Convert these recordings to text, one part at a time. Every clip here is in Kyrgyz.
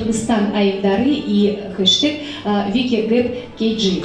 Кыргызстан айымдары и хэштег WikiGapKG.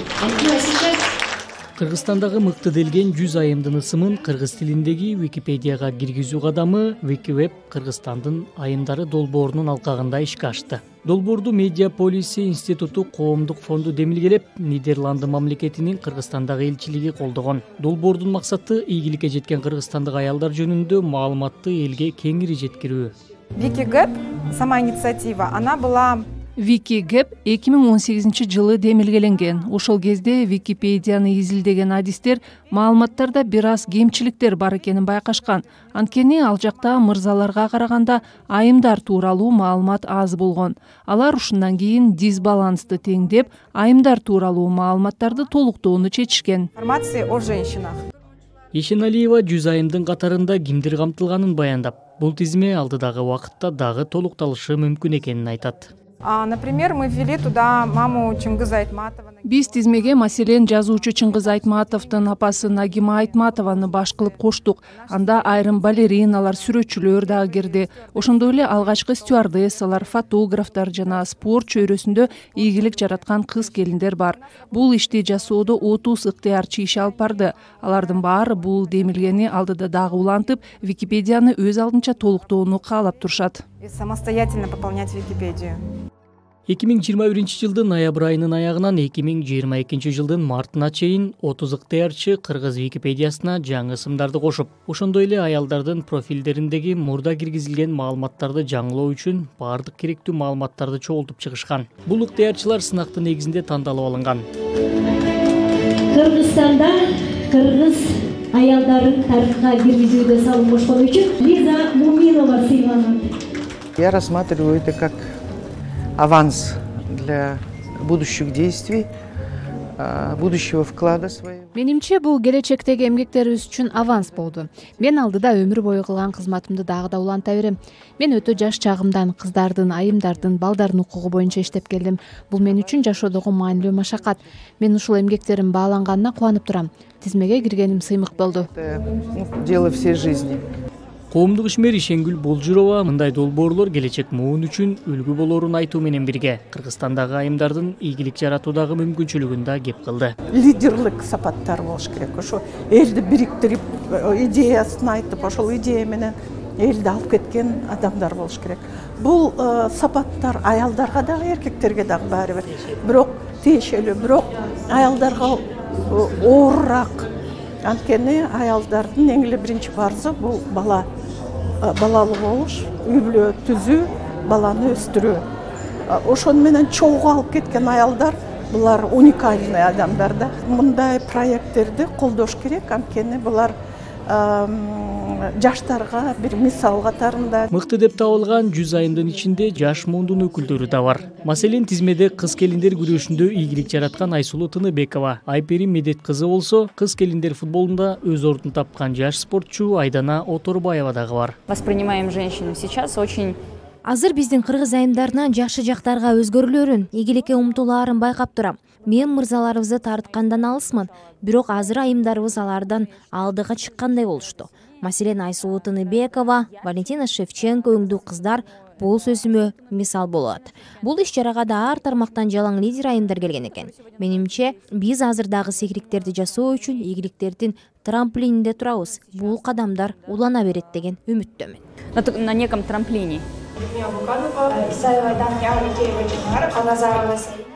Кыргызстандагы мыкты делген 100 айымдын ысымын кыргыз тилиндеги Википедияга киргизүү кадамы Викивеб Кыргызстандын айымдары долбоорунун алкагында ишке ашты. Долбоорду Медиаполиси институту коомдук фонду демилгелеп, Нидерланды мамлекетинин Кыргызстандагы элчилиги колдогон. Долбоордун максаты ийгиликке жеткен кыргызстандык аялдар жөнүндө маалыматты элге кеңири жеткирүү. WikiGap, сама инициатива, она была... WikiGap 2018 жылы демилгеленген. Ошол кезде Википедияны изилдеген адистер маалыматтарда бир аз кемчиликтер бар экенин байкашкан. Анткени ал жакта мырзаларга караганда айымдар тууралуу маалымат аз болгон. Алар ушундан кийин дисбалансты теңдеп, айымдар тууралуу маалыматтарды толуктоону чечишкен. Информация о женщинах. Ешеналиева 100 айымдын катарында кимдир камтылганын баяндап, бул тизме алдыдагы убакытта дагы толукталышы мүмкүн экенин айтат. Например, мы ввели туда маму Чыңгыз Айтматова. Биз тизмеге маселен жазуучу Чыңгыз Айтматовдун апасы Нагима Айтматованы баш кылып коштук. Анда айрым балериналар, сүрөтчүлөр дагы кирди. Ошондой эле алгачкы стюардессалар, фотографтар жана спорт чөйрөсүндө ийгилик жараткан кыз келиндер бар. Бул ишти жасоодо 30 ыктыярчы иш алып барды. Алардын баары бул демилгени алдыда дагы улантып, Википедияны өз алдынча толуктоону каалап турушат. И самостоятельно пополнять Википедию. 2021 жылдын ноябрь айынын аягынан 2022 жылдын мартына чейин 30 ыктыярчы кыргыз Википедиясына жаңы ысымдарды кошуп, ошондой эле аялдардын профилдериндеги мурда киргизилген маалыматтарды жаңылоо үчүн баардык керектүү маалыматтарды чогултуп чыгышкан. Бул ыктыярчылар сынактын негизинде тандалып алынган. Кыргызстанда кыргыз аялдарын тарыхка киргизүүдө салынбашкан үчүн Лиза Муминова сыйланат. Я рассматриваю это как аванс для будущих действий, будущего вклада своего. Менимче бул келечектеги эмгектерибиз үчүн аванс болду. Мен алдыда өмүр бою кылган кызматымды дагы да уланта берем. Мен өтө жаш чагымдан кыздардын, айымдардын, балдардын укугу боюнча иштеп келдим. Бул мен үчүн жашоодогу маанилүү машакат. Мен ушул эмгектерим бааланганына кубанып турам. Тизмеге киргеним сыймык болду. Дело всей жизни. Коомдук ишмер Ишенгүл Болжурова мындай долбоорлор келечек муун үчүн үлгү болоорун айтуу менен бирге Кыргызстандагы айымдардын ийгилик жаратуудагы мүмкүнчүлүгүн да кеп кылды. Лидерлик сапаттар болуш керек. Ошо элди бириктирип, идеясын айтып, ошол идея менен элди алып кеткен адамдар болуш керек. Бул сапаттар аялдарга дагы, эркектерге дагы баары бир. Бирок тиешелүү, бирок аялдарга оорураак. Анткени аялдардын эң эле биринчи парзы бул балалуу болуш, үй бүлө түзүү, баланы өстүрүү. Ошону менен чогуу алып кеткен аялдар булар уникальный адамдар да. Мындай проекттерди колдош керек, анткени булар жаштарга бир мисал катарында. Мыкты деп табылган 100 айымдын ичинде жаш муундун өкүлдөрү да бар. Маселен тизмеде кыз келиндер күрөшүндө ийгилик жараткан Айсулуу Тыныбекова, Айпери Медет кызы болсо, кыз келиндер футболунда өз ордун тапкан жаш спортчу Айдана Оторбаева дагы бар. Воспринимаем женщину сейчас очень. Азыр биздин кыргыз айымдарынан жакшы жактарга өзгөрүлөрүн, ийгиликке умтулаарын байкап турам. Мен мырзаларыбызды тарткандан алысмын, бирок азыр айымдарыбыз алардан алдыга чыккандай болушту. Маселен Айсулуу Тыныбекова, Валентина Шевченко өңдүү кыздар бул сөзүмө мисал болот. Бул иш-чарага да ар тармактан жалаң лидер айымдар келген экен. Менимче, биз азырдагы секириктерди жасоо үчүн ийгиликтердин трамплининде турабыз. Бул кадамдар улана берет деген үмүттөмүн. На неком трамплине.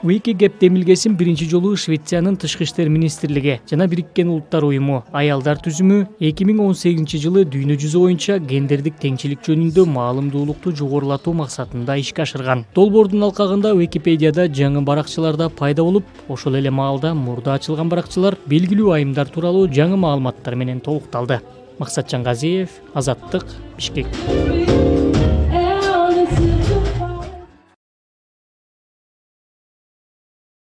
WikiGap демилгесин биринчи жолу Швециянын тышкы иштер министрлиги жана Бириккен Улуттар уюму аялдар түзүмү 2018 жылы дүйнө жүзү боюнча гендердик теңчилик жөнүндө маалымдуулукту жогорулатуу максатында ишке ашырган. Долбоордун алкагында Википедияда жаңы баракчалар да пайда болуп, ошол эле маалда мурда ачылган баракчалар белгилүү айымдар тууралуу жаңы маалыматтар менен толукталды. Максатжан Газиев, Азаттык, Бишкек.